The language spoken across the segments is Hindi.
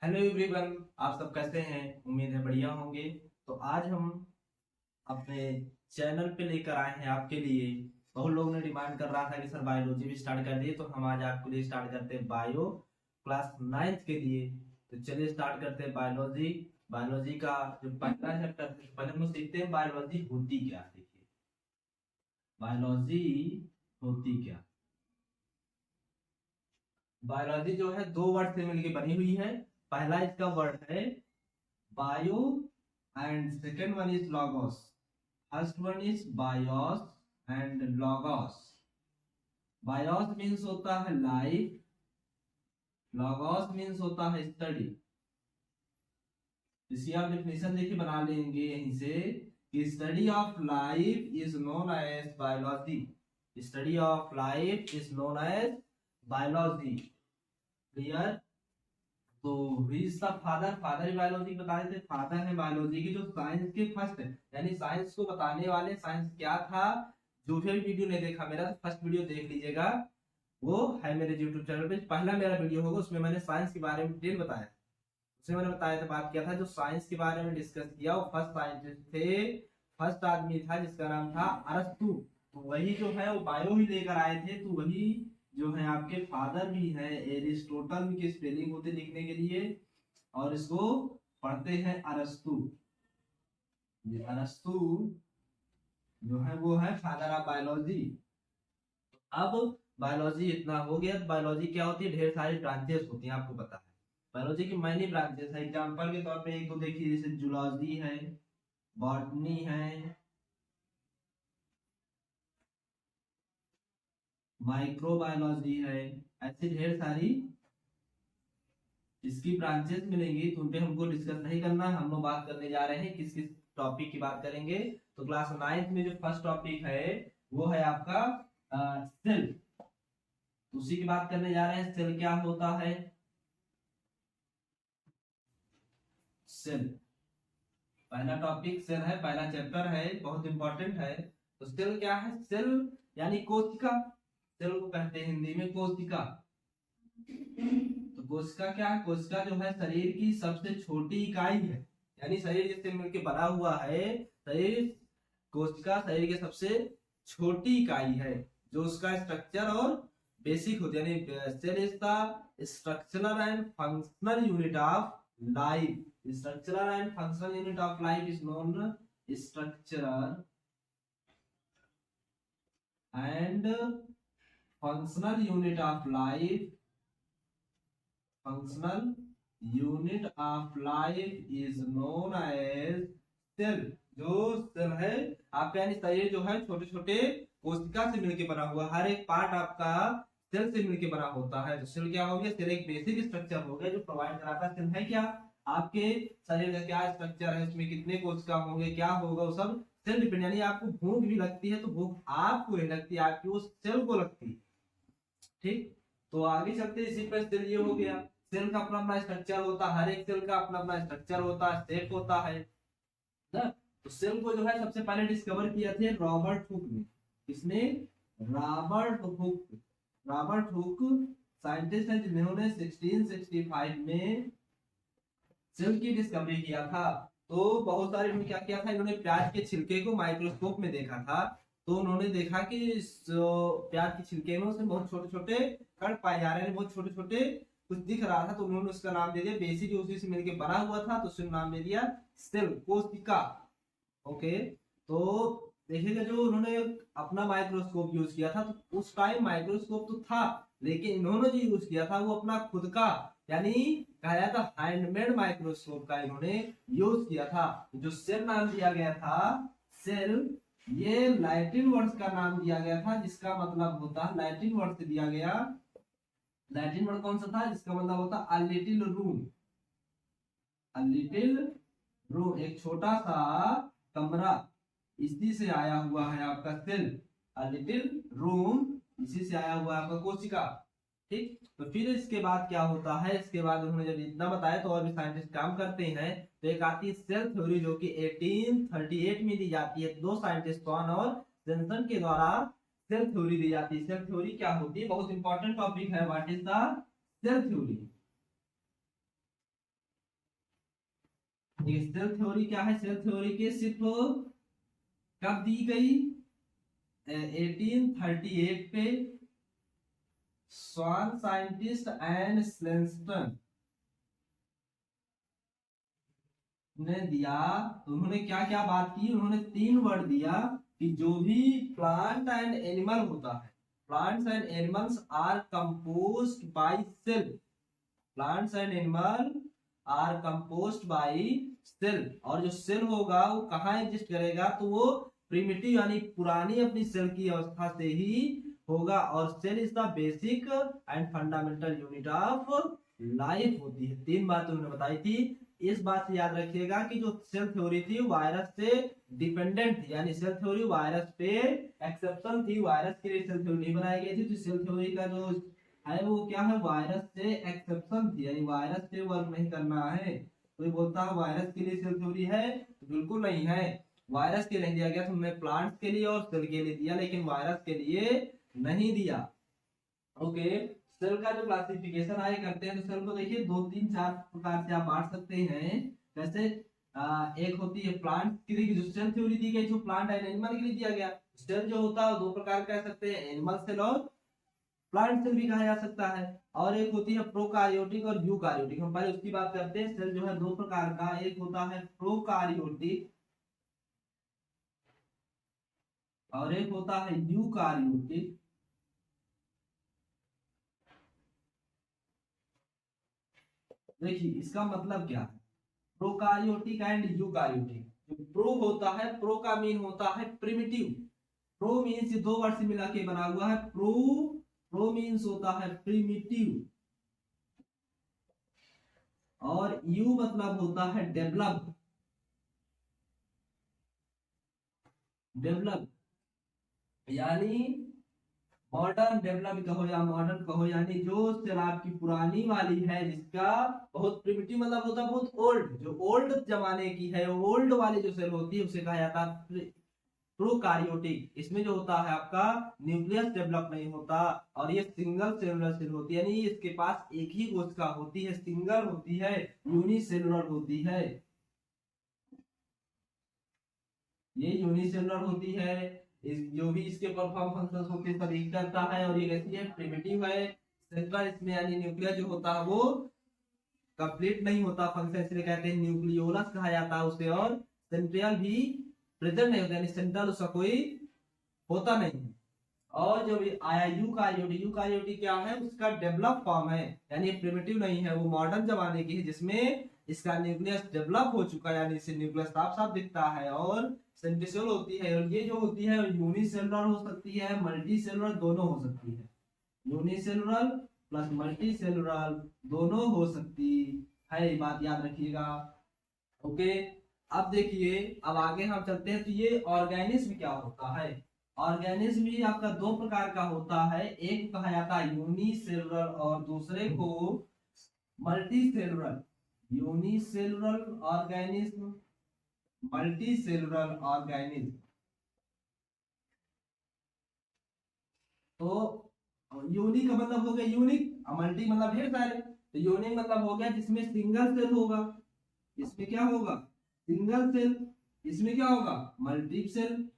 हेलो एवरीवन, आप सब कैसे हैं? उम्मीद है बढ़िया होंगे। तो आज हम अपने चैनल पे लेकर आए हैं आपके लिए। बहुत लोगों ने डिमांड कर रहा था कि सर बायोलॉजी भी स्टार्ट कर दिए, तो हम आज आपके लिए स्टार्ट करते हैं बायो क्लास 9th के लिए। तो चलिए स्टार्ट करते हैं बायोलॉजी। बायोलॉजी का जो पहला चैप्टर है, पहले हम लोग सीखते हैं बायोलॉजी होती क्या। देखिए, बायोलॉजी होती क्या। बायोलॉजी जो है दो वर्ड से मिलकर बनी हुई है। पहला इसका वर्ड है bio and second one is logos. First one is bios and logos. Bios means होता है लाइफ, logos means होता है स्टडी। इसकी आप डेफिनेशन देखिए बना लेंगे यहीं से कि study of life is known as biology. Study of life is known as biology. Clear? तो द फादर, फादर बायोलॉजी बता रहे थे। फादर है बायोलॉजी की, जो साइंस के फर्स्ट है, यानी साइंस को बताने वाले। साइंस क्या था, जो भी वीडियो नहीं देखा मेरा, तो फर्स्ट वीडियो देख लीजिएगा, वो है मेरे यूट्यूब चैनल पे। पहला मेरा वीडियो होगा, उसमें मैंने साइंस के बारे में डिटेल बताया। उसमें मैंने बताया था, बात किया था, जो साइंस के बारे में डिस्कस किया, वो फर्स्ट साइंटिस्ट थे, फर्स्ट आदमी था जिसका नाम था अरस्तु। तो वही जो है वो बायो ही लेकर आए थे। तो वही जो है आपके फादर भी है। एरिस्टोटल की स्पेलिंग होती लिखने के लिए, और इसको पढ़ते हैं अरस्तु। ये अरस्तु जो है वो है फादर ऑफ बायोलॉजी। अब बायोलॉजी इतना हो गया। बायोलॉजी क्या होती है? ढेर सारी ब्रांचेस होती हैं, आपको पता है। बायोलॉजी की मैनी ब्रांचेस है। एग्जांपल के तौर पे एक दो देखिए, जैसे जूलॉजी है, बॉटनी है, माइक्रोबायोलॉजी है, ऐसे ढेर सारी इसकी ब्रांचेस मिलेंगी। तो उन पे हमको डिस्कस नहीं करना। हम लोग बात करने जा रहे हैं किस किस टॉपिक की बात करेंगे। तो क्लास 9th में जो फर्स्ट टॉपिक है वो है आपका सेल। उसी की बात करने जा रहे हैं। सेल क्या होता है? सेल पहला टॉपिक सेल है, पहला चैप्टर है, बहुत इंपॉर्टेंट है। तो सेल क्या है? सेल यानी कोशिका। सेल को कहते हैं हिंदी में कोशिका। तो कोशिका क्या है? कोशिका जो है शरीर की सबसे छोटी इकाई है। यानी शरीर जिससे मिलकर बना हुआ है, शरीर, कोशिका शरीर की सबसे छोटी इकाई है, जो उसका स्ट्रक्चर और बेसिक होती है। यानी cell is the structural and functional unit of life. Structural and functional unit of life is known structural and functional unit of life. Functional unit of life is known as cell. जो सेल है आपका, यानी शरीर जो है छोटे छोटे कोशिका से मिलकर बना हुआ, हर एक पार्ट आपका सेल से मिलकर बना होता है। तो सेल क्या हो गया? सेल एक बेसिक स्ट्रक्चर हो गया जो प्रोवाइड कराता है। सेल है क्या? आपके शरीर का क्या स्ट्रक्चर है, उसमें कितने कोशिका होंगे, क्या होगा, वो सब सेल डिपेंड। यानी आपको भूख भी लगती है तो भूख आपको नहीं लगती, आपकी उस सेल को लगती है। ठीक, तो आगे चलते इसी पर। सेल ये हो गया। सेल का अपना अपना स्ट्रक्चर होता है, हर एक सेल का अपना अपना स्ट्रक्चर होता है, शेप होता है ना। तो सेल को जो है सबसे पहले डिस्कवर किया थे रॉबर्ट हुक ने। किसने? Robert Hooke. Robert Hooke scientist है जिन्होंने 1665 में सेल की डिस्कवरी किया था। तो बहुत सारे इन्होंने क्या किया था, इन्होंने प्याज के छिलके को माइक्रोस्कोप में देखा था। तो उन्होंने देखा कि प्याज के छिलके में उसमें बहुत छोटे छोटे कण पाए जा रहे हैं, बहुत छोटे छोटे कुछ दिख रहा था। तो उन्होंने उसका नाम दे दिया, बेसिक उसी से मिलकर बना हुआ था, तो उसने नाम दे दिया सेल, कोशिका। ओके, तो देखिएगा, जो उन्होंने अपना माइक्रोस्कोप यूज किया था, तो उस टाइम माइक्रोस्कोप तो था, लेकिन इन्होंने जो यूज किया था वो अपना खुद का, यानी कहा जाता हैंडमेड माइक्रोस्कोप का इन्होंने यूज किया था। जो सेल नाम दिया गया था, सेल, ये लैटिन वर्ड का नाम दिया गया था, जिसका मतलब होता है, लैटिन वर्ड से दिया गया। लैटिन वर्ड कौन सा था? जिसका मतलब होता a little room. A little room, एक छोटा सा कमरा। इसी से आया हुआ है आपका सेल, अ लिटिल रूम, इसी से आया हुआ है आपका कोशिका। ठीक, तो फिर इसके बाद क्या होता है? इसके बाद उन्होंने जब इतना बताया, तो और भी साइंटिस्ट काम करते हैं। तो एक आती है सेल थ्योरी, जो कि 1838 में दी जाती है। दो साइंटिस्ट कौन और जेनसन के द्वारा सेल थ्योरी दी जाती है। सेल थ्योरी क्या होती है? बहुत इंपॉर्टेंट टॉपिक है। What is the cell theory? Cell theory क्या है, सेल थ्योरी के सिर्फ कब दी गई, 1838 पे स्वान साइंटिस्ट एंड स्लेंस्टन ने दिया। तो उन्होंने क्या क्या बात की, उन्होंने 3 वर्ड दिया कि जो भी प्लांट एंड एनिमल होता है, plants and animals are composed by cell, plants and animal are composed by cell, और जो सेल होगा वो कहाँ एग्जिस्ट करेगा, तो वो प्रिमिटिव यानी पुरानी अपनी सेल की अवस्था से ही होगा, और cell is the basic and fundamental unit of life होती है। 3 बातें उन्होंने बताई थी। इस बात से याद रखिएगा कि जो सेल थ्योरी थी वायरस से डिपेंडेंट थी, यानी सेल थ्योरी वायरस पे एक्सेप्शन थी, वायरस के लिए सेल थ्योरी नहीं बनाई गई थी। तो सेल थ्योरी का जो है वो क्या है, वायरस से एक्सेप्शन थी, यानी वायरस से वर्क नहीं करना है। कोई बोलता है वायरस के लिए सेल थ्योरी है, तो बिल्कुल नहीं है, वायरस के लिए दिया गया, तुमने प्लांट्स के लिए और सेल के लिए दिया, लेकिन वायरस के लिए नहीं दिया। ओके, सेल का जो क्लासिफिकेशन आए करते हैं, तो सेल को देखिए 2, 3, 4 प्रकार से आप बांट सकते हैं। जैसे एक होती है प्लांट के लिए, जो सेल थ्योरी दी गई, जो प्लांट एंड एनिमल के लिए दिया गया। सेल जो होता है 2 प्रकार कह सकते हैं, एनिमल सेल और प्लांट सेल भी कहा जा सकता है। और एक होती है प्रोकारियोटिक और यूकारियोटिक। हम पहले उसकी बात करते हैं। सेल जो है 2 प्रकार का, एक होता है प्रोकारियोटिक और एक होता है यूकारियोटिक। देखिए इसका मतलब क्या है, प्रोकारियोटिक एंड यूकारियोटिक। जो प्रो होता है, प्रो का मीन होता है प्रिमिटिव, प्रो मीन्स 2 वर्ड से मिला के बना हुआ है, प्रो, प्रो मीन्स होता है प्रिमिटिव, और यू मतलब होता है डेवलप, डेवलप यानी मॉडर्न डेवलप कहो या मॉडर्न कहो, यानी जो सेल आपकी पुरानी वाली है, जिसका बहुत प्रिमिटिव मतलब होता है बहुत ओल्ड, जो ओल्ड जमाने की है, ओल्ड वाली जो सेल होती है उसे कहा जाता है प्रोकारियोटिक। इसमें जो होता है आपका न्यूक्लियस डेवलप नहीं होता, और ये सिंगल सेलुलर सेल होती है, यानी इसके पास एक ही कोशिका होती है, सिंगल होती है, यूनिसेलुलर होती है, ये यूनिसेलुलर होती है। जो भी इसके परफॉर्म फंक्शंस होते हैं सभी करता है, और ये कैसी है, प्रिमिटिव है। सेंट्रल इसमें यानी न्यूक्लियस जो होता है वो कंप्लीट नहीं होता फंक्शन, इसलिए कहते हैं न्यूक्लियोलस कहा जाता है उसे, और सेंट्रियल भी प्रेजेंट नहीं होता, यानी सेंट्रल उसका कोई होता नहीं है। और जो भी आया यूकारियोटिक, यूकारियोटिक क्या है, उसका डेवलप फॉर्म है, यानी प्रिमिटिव नहीं है, वो मॉडर्न जमाने की है, जिसमें इसका न्यूक्लियस डेवलप हो चुका है, यानी इसे न्यूक्लियस साफ साफ दिखता है, और सेंट्रियोल होती है। और ये जो होती है यूनिसेलुलर हो सकती है, मल्टी सेलुलर दोनों हो सकती है, यूनिसेलुलर प्लस मल्टी सेलुलर दोनों हो सकती है, ये बात याद रखिएगा। ओके, अब देखिए, अब आगे हम चलते हैं। तो ये ऑर्गेनिज्म क्या होता है, ऑर्गेनिज्म भी आपका 2 प्रकार का होता है, एक कहा जाता है यूनिसेलुलर और दूसरे को multi cellular. Unicellular organism, multi cellular organism. तो यूनिक का मतलब हो गया यूनिक, मल्टी मतलब ढेर सारे, तो यूनिक मतलब हो गया जिसमें सिंगल सेल होगा, इसमें क्या होगा, सिंगल सेल, इसमें क्या होगा, मल्टी सेल,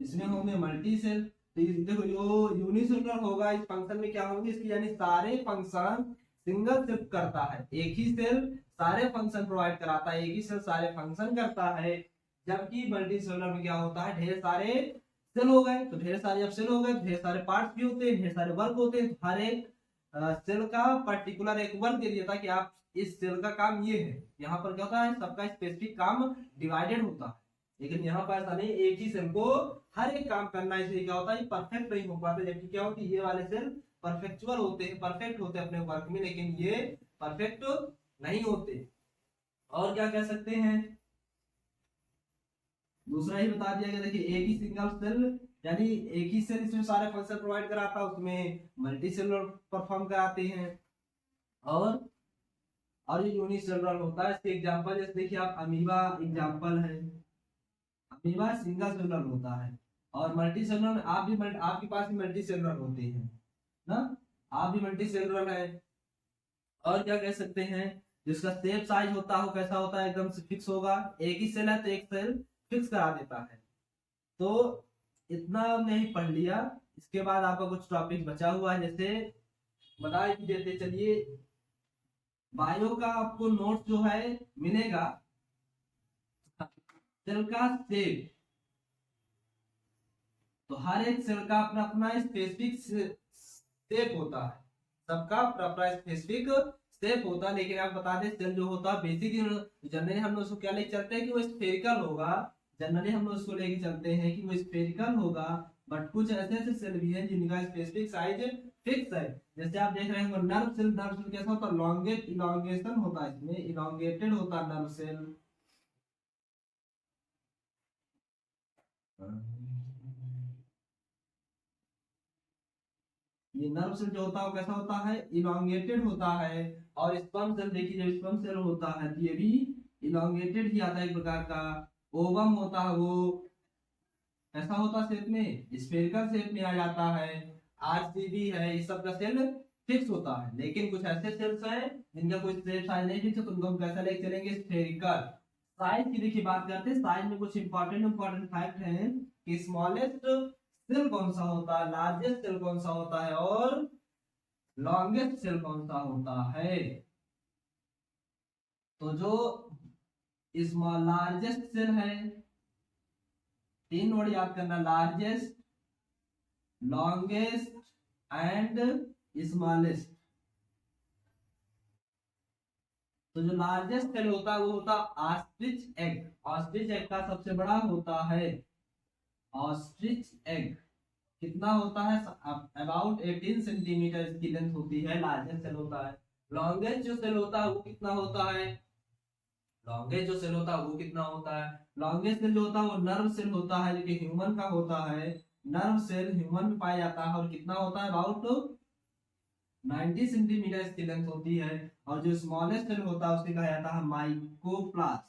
इसमें होंगे मल्टी सेल। तो देखो जो यूनिसेलुलर होगा, इस फंक्शन में क्या होंगे, इसकी यानी सारे फंक्शन सिंगल सेल करता है, एक ही सेल सारे फंक्शन प्रोवाइड कराता है, एक ही सेल सारे फंक्शन करता है। जबकि मल्टी सेलुलर में क्या होता है, ढेर सारे सेल हो गए, तो ढेर सारे, अब सेल हो गए ढेर सारे पार्ट्स भी होते हैं, ढेर सारे वर्क होते हैं, हर एक सेल का पर्टिकुलर एक वर्क दे दिया था कि आप इस सेल का काम ये है। यहाँ पर क्या होता है, सबका स्पेसिफिक काम डिवाइडेड होता है, लेकिन यहाँ पर ऐसा नहीं, एक ही सेल को हर एक काम करना, इसलिए क्या होता है परफेक्ट नहीं हो पाते। जबकि क्या होती है, ये वाले सेल परफेक्चुअल होते हैं, परफेक्ट होते हैं अपने वर्क में, लेकिन ये परफेक्ट नहीं होते। और क्या कह सकते हैं, दूसरा ही बता दिया गया, देखिए एक ही सिंगल सेल, यानी एक ही सेल इसमें सारे फंक्शन प्रोवाइड कराता है, उसमें मल्टी सेलुलर परफॉर्म कराते हैं। और ये यूनिसेलुलर होता है, इसके एग्जांपल जैसे देखिए आप, अमीबा एग्जांपल है, अमीबा सिंगल सेलुलर होता है, और मल्टी सेलुलर में आप भी आपके पास भी मल्टी सेलुलर होते हैं ना, आप भी मल्टी सेलुलर है। और क्या कह सकते हैं, जिसका शेप साइज होता हो कैसा होता है, एकदम से फिक्स होगा। एक ही सेल है तो एक सेल फिक्स करा देता है। तो इतना हमने ही पढ़ लिया। इसके बाद आपका कुछ टॉपिक बचा हुआ है, जैसे बता ही देते चलिए। बायो का आपको नोट जो है मिलेगा, सेल का शेप, तो हर एक सेल का अपना अपना स्पेसिफिक शेप होता है, सबका अपना अपना स्पेसिफिक शेप होता है। लेकिन आप बता दें सेल जो होता है बेसिक जनरली हम लोग उसको क्या लेके चलते हैं कि वो स्फेरिकल होगा। जनरली हम लोग उसको लेके चलते हैं कि वो स्फेरिकल होगा। बट कुछ ऐसे ऐसे सेल भी हैं जिनका स्पेसिफिक साइज फिक्स है। जैसे आप देख रहे हैं नर्व सेल, नर्व सेल कैसा होता है, इलांगेशन होता है, इसमें इलांगेटेड होता है नर्व सेल। ये नर्व सेल जो होता है वो कैसा होता है, इलांगेटेड होता है। और स्पर्म सेल देखिए, जब स्पर्म सेल होता है तो ये भी इलांगेटेड ही आता है एक प्रकार का। ओवम होता है वो ऐसा होता है शेप में, स्फेरिकल शेप में आ जाता है। आरसीबी है, इस सब का सेल फिक्स होता है। लेकिन कुछ ऐसे सेल्स हैं जिनका कोई शेप साइज नहीं फिक्स है, तो उनको हम कैसा लेके चलेंगे, स्फेरिकल। साइज की देखिए बात करते हैं, साइज में कुछ इंपॉर्टेंट फैक्ट हैं कि स्मॉलेस्ट सेल कौन सा होता है, लार्जेस्ट सेल कौन सा होता है, और लॉन्गेस्ट सेल कौन सा होता है। तो जो स्मॉल लार्जेस्ट सेल है, तीन वर्ड याद करना, लार्जेस्ट, लॉन्गेस्ट एंड स्मॉलेस्ट। तो जो लार्जेस्ट सेल होता है वो होता है ऑस्ट्रिच एग। ऑस्ट्रिच एग का सबसे बड़ा होता है ऑस्ट्रिच एग। कितना होता है, अबाउट 18 सेंटीमीटर इसकी लेंथ होती है, लार्जेस्ट सेल होता है। लॉन्गेस्ट जो सेल होता है वो कितना होता है, लॉन्गेस्ट जो सेल होता है वो कितना होता है, लॉन्गेस्ट सेल जो होता है वो नर्व सेल होता है, जो कि ह्यूमन का होता है। नर्व सेल ह्यूमन में पाया जाता है और कितना होता है, अबाउट 90 सेंटीमीटर इसकी लेंथ होती है। और जो स्मॉलेस्ट सेल होता है उसे कहा जाता है माइकोप्लास्ट।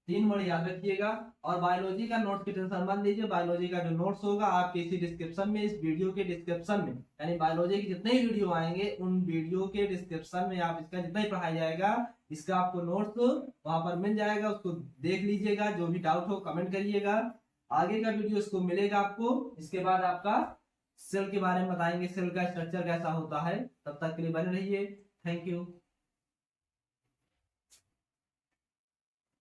तीन वर्ड याद रखिएगा। और बायोलॉजी का नोट्स की टेंशन मत लीजिए, बायोलॉजी का जो नोट्स होगा आपके इसी डिस्क्रिप्शन में, इस वीडियो के डिस्क्रिप्शन में, यानी बायोलॉजी के जितने ही वीडियो आएंगे उन वीडियो के डिस्क्रिप्शन में आप इसका जितना ही पढ़ाया जाएगा इसका आपको नोट्स वहां पर मिल जाएगा, उसको देख लीजिएगा। जो भी डाउट हो कमेंट करिएगा, आगे का वीडियो इसको मिलेगा आपको। इसके बाद आपका सेल के बारे में बताएंगे, सेल का स्ट्रक्चर कैसा होता है। तब तक के लिए बने रहिए। Thank you.